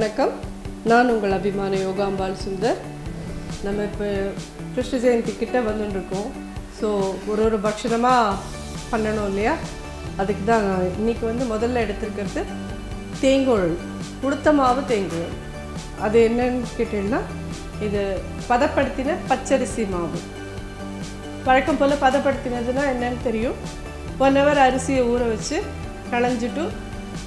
வணக்கம். நான் உங்கள் அபிமான யோகாம்பால் சுந்தர். நம்ம இப்போ கிருஷ்ண ஜெயந்தி கிட்ட வந்துட்டுருக்கோம். ஸோ ஒரு பக்ஷணமாக பண்ணணும் இல்லையா? அதுக்கு தான் இன்றைக்கி முதல்ல எடுத்துருக்கிறது தேங்குழல், உளுத்த மாவு தேங்குழல். அது என்னன்னு கேட்டீங்கன்னா, இது பதப்படுத்தின பச்சரிசி மாவு. வழக்கம் போல் பதப்படுத்தினதுன்னா என்னன்னு தெரியும். 1 hour அரிசியை ஊற வச்சு களைஞ்சிட்டு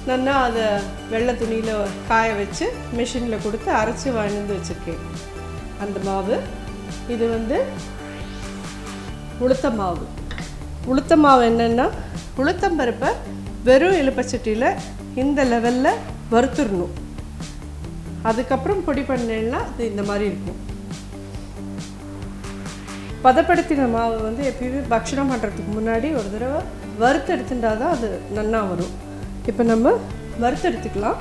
நல்லா அதை வெள்ளை துணியில் காய வச்சு மிஷினில் கொடுத்து அரைச்சி வாழ்ந்து வச்சுருக்கேன் அந்த மாவு. இது உளுத்த மாவு. உளுத்த மாவு என்னென்னா, உளுத்தம்பருப்பை வெறும் எலுப்பச்சட்டியில் இந்த லெவலில் வறுத்துடணும். அதுக்கப்புறம் பொடி பண்ணேன்னா அது இந்த மாதிரி இருக்கும். பதப்படுத்தின மாவு எப்பயுமே பக்ஷணம் பண்ணுறதுக்கு முன்னாடி ஒரு தடவை வறுத்து எடுத்துட்டா தான் அது நல்லா வரும். இப்போ நம்ம வறுத்து எடுத்துக்கலாம்.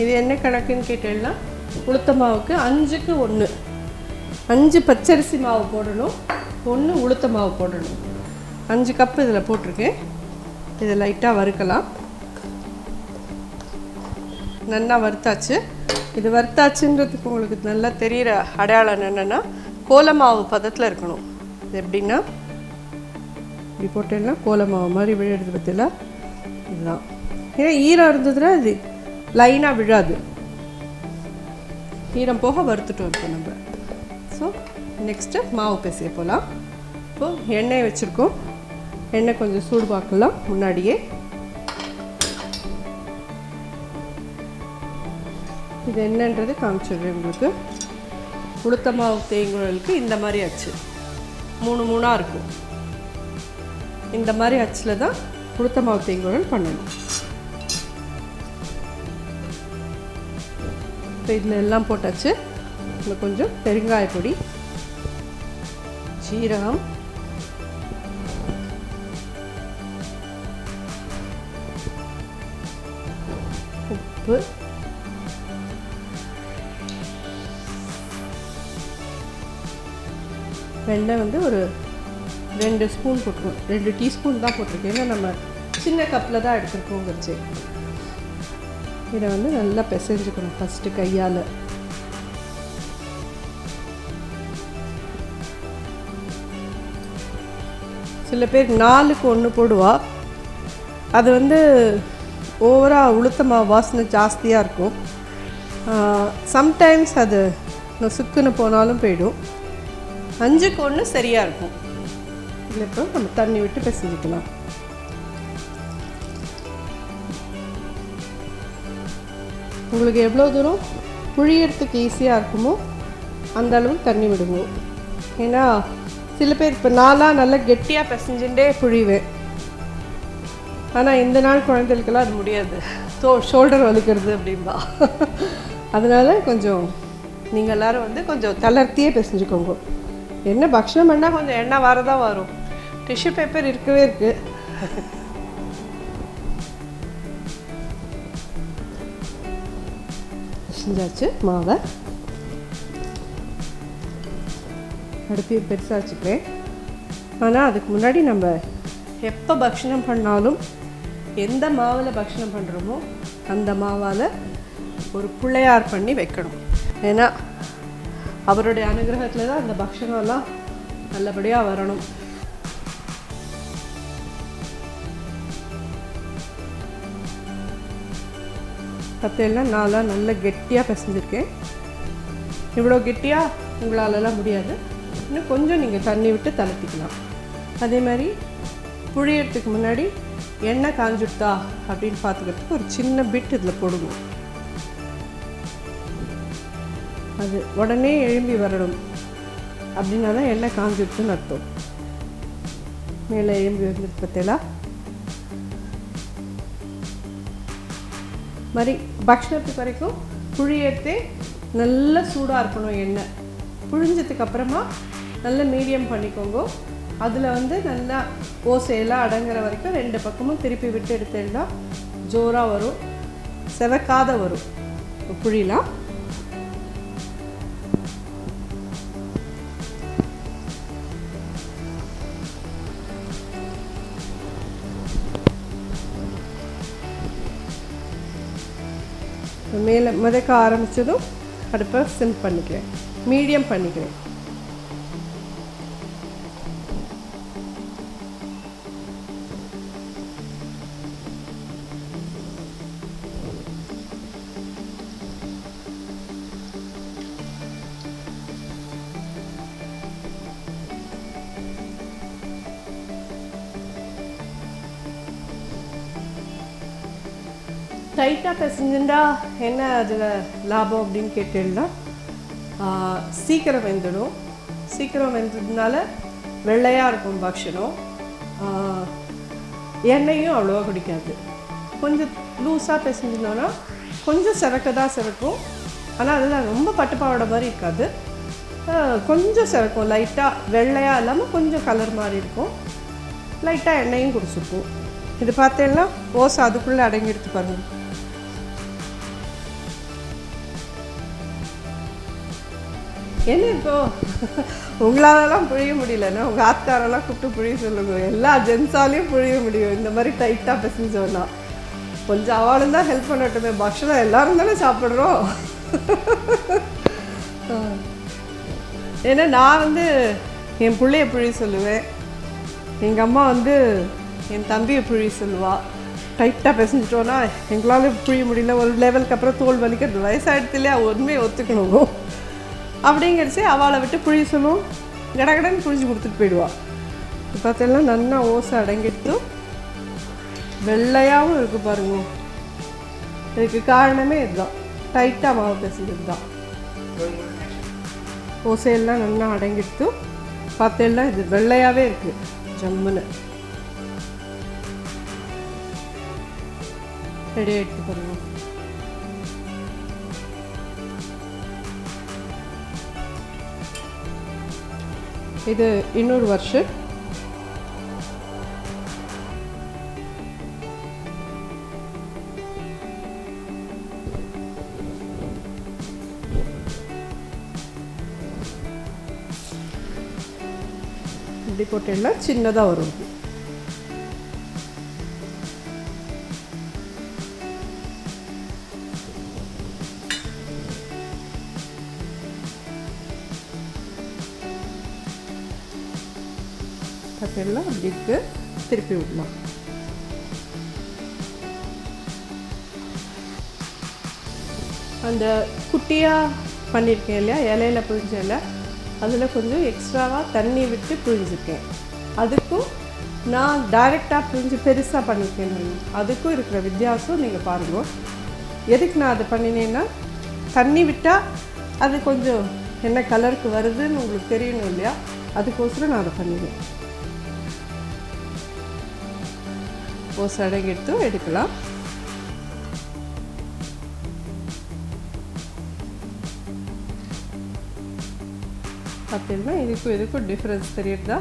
இது என்ன கணக்குன்னு கேட்டேன்னா, உளுத்த மாவுக்கு 5க்கு 1, 5 பச்சரிசி மாவு போடணும், 1 உளுத்த மாவு போடணும். 5 கப்பு இதில் போட்டிருக்கேன். இதை லைட்டாக வறுக்கலாம். நல்லா வறுத்தாச்சு. இது வறுத்தாச்சுன்றதுக்கு உங்களுக்கு நல்லா தெரிகிற அடையாளம் என்னென்னா, கோலமாவு பதத்தில் இருக்கணும். இது எப்படின்னா, இப்படி போட்டேன்னா கோலமாவு மாதிரி விழுறது பற்றில இதுதான். ஏன்னா ஈரம் இருந்ததுன்னா இது லைனாக விழாது. ஈரம் போக வறுத்துட்டோம் இப்போ நம்ம. ஸோ நெக்ஸ்ட்டு மாவு பேசிய போகலாம். இப்போது எண்ணெய் வச்சுருக்கோம். எண்ணெய் கொஞ்சம் சூடு பார்க்கலாம். முன்னாடியே இது என்னன்றது காமிச்சிடுறேன் உங்களுக்கு. உளுத்த மாவு தேங்குழலுக்கு இந்த மாதிரி அச்சு 3 இருக்கும். இந்த மாதிரி அச்சில் தான் உளுத்த மாவு தேங்குழல் பண்ணணும். இப்போ இதில் எல்லாம் போட்டாச்சு. இதில் கொஞ்சம் பெருங்காய பொடி, ஜீரகம், உப்பு, வெண்ணெய் ஒரு 2 ஸ்பூன் போட்டுருக்கோம். 2 டீஸ்பூன் தான் போட்டிருக்கேன். ஏன்னா நம்ம சின்ன கப்பில் தான் எடுத்துருக்கோங்கிறச்சு. இதை நல்லா பிசைஞ்சுக்கணும் ஃபஸ்ட்டு கையால். சில பேர் 4க்கு 1 போடுவா. அது ஓவராக உளுத்த மாவு வாசனை ஜாஸ்தியாக இருக்கும். சம்டைம்ஸ் அது சுக்குன்னு போனாலும் போயிடும். 5க்கு 1 சரியாக இருக்கும். இதில் இப்போ நம்ம தண்ணி விட்டு பிசைஞ்சிக்கலாம். உங்களுக்கு எவ்வளோ தூரம் புழியறதுக்கு ஈஸியாக இருக்குமோ அந்த அளவுக்கு தண்ணி விடுவோம். ஏன்னா சில பேர் இப்போ நாளாக நல்லா கெட்டியாக பிசைஞ்சுட்டே புழிவேன். ஆனால் இந்த நாள் குழந்தைகளுக்கெல்லாம் அது முடியாது. ஷோல்டர் வலிக்கிறது அப்படின்பா. அதனால் கொஞ்சம் நீங்கள் எல்லோரும் கொஞ்சம் தளர்த்தியே பிசைஞ்சுக்கோங்க. என்ன பக்ஷணம் பண்ணால் கொஞ்சம் எண்ணெய் வரதான் வரும். டிஷ்யூ பேப்பர் இருக்கவே இருக்குது. பிசைஞ்சாச்சு மாவை. அடுப்பையும் பெருசாக வச்சுக்கிறேன். ஆனால் அதுக்கு முன்னாடி நம்ம எப்போ பக்ஷணம் பண்ணாலும் எந்த மாவில் பக்ஷணம் பண்ணுறோமோ அந்த மாவால் ஒரு பிள்ளையார் பண்ணி வைக்கணும். ஏன்னா அவருடைய அனுகிரகத்தில் தான் அந்த பக்ஷணம்லாம் நல்லபடியாக வரணும். பார்த்தீங்கன்னா நான்லாம் நல்லா கெட்டியாக பிசைஞ்சிருக்கேன். இவ்வளோ கெட்டியாக உங்களாலலாம் முடியாது. இன்னும் கொஞ்சம் நீங்கள் தண்ணி விட்டு தளர்த்திக்கலாம். அதே மாதிரி புழியறதுக்கு முன்னாடி எண்ணெய் காஞ்சுட்டா அப்படின்னு பார்த்துக்கிறதுக்கு ஒரு சின்ன பிட் இதில் போடுவோம். அது உடனே எழும்பி வரணும். அப்படின்னா தான் எண்ணெய் காஞ்சுட்டுன்னு அர்த்தம். மேலே எழும்பி வந்துட்டு பார்த்தீங்களா? மாதிரி பக்ஷணத்துக்கு வரைக்கும் புழியத்தே நல்ல சூடாக இருக்கணும். எண்ணெய் புழிஞ்சதுக்கு அப்புறமா நல்ல மீடியம் பண்ணிக்கோங்க. அதில் நல்லா ஓசையெல்லாம் அடங்குற வரைக்கும் 2 பக்கமும் திருப்பி விட்டு எடுத்தேன்னா ஜோராக வரும், செவக்காத வரும் புழிலாம். மேலே மிதக்க ஆரம்பித்ததும் அடுப்பை சிம் பண்ணிக்கிறேன், மீடியம் பண்ணிக்கிறேன். டைட்டாக பிசைஞ்சுட்டா என்ன அதில் லாபம் அப்படின்னு கேட்டீங்கன்னா, சீக்கிரம் வெந்துடும். சீக்கிரம் வெந்ததுனால வெள்ளையாக இருக்கும் பக்ஷணம். எண்ணெயும் அவ்வளோவா குடிக்காது. கொஞ்சம் லூஸாக பிசைஞ்சினோன்னா கொஞ்சம் சிறக்க தான் சிறக்கும். ஆனால் அதில் ரொம்ப பட்டுப்பாவோட மாதிரி இருக்காது, கொஞ்சம் சிறக்கும். லைட்டாக வெள்ளையாக இல்லாமல் கொஞ்சம் கலர் மாதிரி இருக்கும். லைட்டாக எண்ணெயும் குடிச்சிருக்கும். இது பார்த்தீங்கன்னா ஓசை அதுக்குள்ளே அடங்கிடுத்து பாருங்கள். என்ன இப்போ உங்களாலலாம் புழிய முடியலன்னா உங்கள் ஆத்தாரெல்லாம் கூப்பிட்டு புழிய சொல்லுங்க. எல்லா ஜென்ஸாலையும் புழிய முடியும் இந்த மாதிரி டைட்டாக பிசைஞ்சோன்னா. கொஞ்சம் அவளும் தான் ஹெல்ப் பண்ணட்டுமே, பக்ஷணம் எல்லோரும் தானே சாப்பிட்றோம். ஏன்னா நான் என் பிள்ளைய புழிய சொல்லுவேன், எங்கள் அம்மா என் தம்பியை புழிய சொல்லுவாள். டைட்டாக பிசைஞ்சிட்டோன்னா எங்களால் புழிய முடியல, ஒரு லெவலுக்கு அப்புறம் தோல் வலிக்கிறது. வயசாகிடுது இல்லையா, உண்மையை ஒத்துக்கணும். அப்படிங்கிறச்சு அவளை விட்டு புழிய சொல்லுவோம், கடகடன்னு புழிஞ்சு கொடுத்துட்டு போயிடுவாள். இப்போ பார்த்தெல்லாம் நல்லா ஓசை அடங்கிட்டு வெள்ளையாகவும் இருக்குது பாருங்க. இதுக்கு காரணமே இதுதான், டைட்டாக மாவு பிசைஞ்சது தான். ஓசையெல்லாம் நல்லா அடங்கிட்டு பார்த்தெல்லாம் இது வெள்ளையாகவே இருக்குது ஜம்முன்னு. ரெடி எடுத்து பாருங்க. இது இன்னொரு வருஷம். இப்படி போட்டேன்னா சின்னதாக வரும். அதெல்லாம் அப்படி இருக்கு, திருப்பி விடலாம். அந்த குட்டியாக பண்ணியிருக்கேன் இல்லையா, இலையில புழிஞ்சல, அதில் கொஞ்சம் எக்ஸ்ட்ராவாக தண்ணி விட்டு புழிஞ்சிருக்கேன். அதுக்கும் நான் டைரெக்டாக புழிஞ்சு பெருசாக பண்ணியிருக்கேன். அதுக்கும் இருக்கிற வித்தியாசம் நீங்கள் பாருங்கள். எதுக்கு நான் அதை பண்ணினேன்னா, தண்ணி விட்டால் அது கொஞ்சம் என்ன கலருக்கு வருதுன்னு உங்களுக்கு தெரியணும் இல்லையா, அதுக்கோசரம் நான் அதை பண்ணிடுவேன். ஓசை அடங்கிட்டு எடுக்கலாம். பார்த்தீங்கன்னா இதுக்கும் டிஃப்ரென்ஸ் தெரியுதா.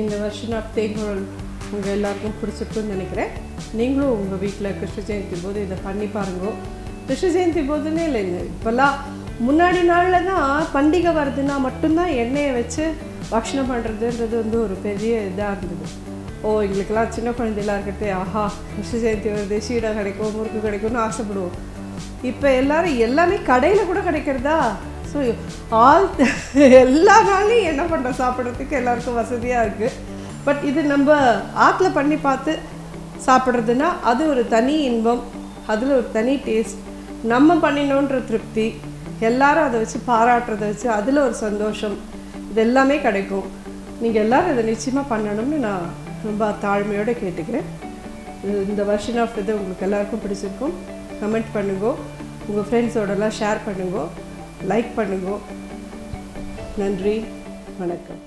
இந்த வருஷம் நான் தேங்குழல் உங்கள் எல்லாருக்கும் பிடிச்சிருக்குன்னு நினைக்கிறேன். நீங்களும் உங்கள் வீட்டில் கிருஷ்ண ஜெயந்தி போது இதை பண்ணி பாருங்க. கிருஷ்ண ஜெயந்தி போதுன்னே இல்லைங்க, இப்போல்லாம் முன்னாடி நாளில் தான் பண்டிகை வருதுன்னா மட்டும்தான் எண்ணெயை வச்சு பக்ஷணம் பண்ணுறதுன்றது ஒரு பெரிய இதாக இருந்தது. எங்களுக்கெல்லாம் சின்ன குழந்தையெல்லாம் இருக்கிறது, ஆஹா கிருஷ்ண ஜெயந்தி வருது, சீடை கிடைக்கும், முறுக்கு கிடைக்கும்னு ஆசைப்படுவோம். இப்போ எல்லாமே கடையில் கூட கிடைக்கிறதா. ஸோ எல்லா நாளையும் என்ன பண்ணுறோம், சாப்பிட்றதுக்கு எல்லாருக்கும் வசதியாக இருக்குது. பட் இது நம்ம ஆற்றுல பண்ணி பார்த்து சாப்பிட்றதுன்னா அது ஒரு தனி இன்பம், அதில் ஒரு தனி டேஸ்ட், நம்ம பண்ணினோன்ற திருப்தி, எல்லாரும் அதை வச்சு பாராட்டுறதை வச்சு அதில் ஒரு சந்தோஷம், இது எல்லாமே கிடைக்கும். நீங்கள் எல்லோரும் இதை நிச்சயமாக பண்ணணும்னு நான் ரொம்ப தாழ்மையோடு கேட்டுக்கிறேன். இந்த வெர்ஷன் ஆஃப் இது உங்களுக்கு எல்லாருக்கும் பிடிச்சிருக்கும். கமெண்ட் பண்ணுங்க, உங்கள் ஃப்ரெண்ட்ஸோடலாம் ஷேர் பண்ணுங்க, லைக் பண்ணுங்க. நன்றி, வணக்கம்.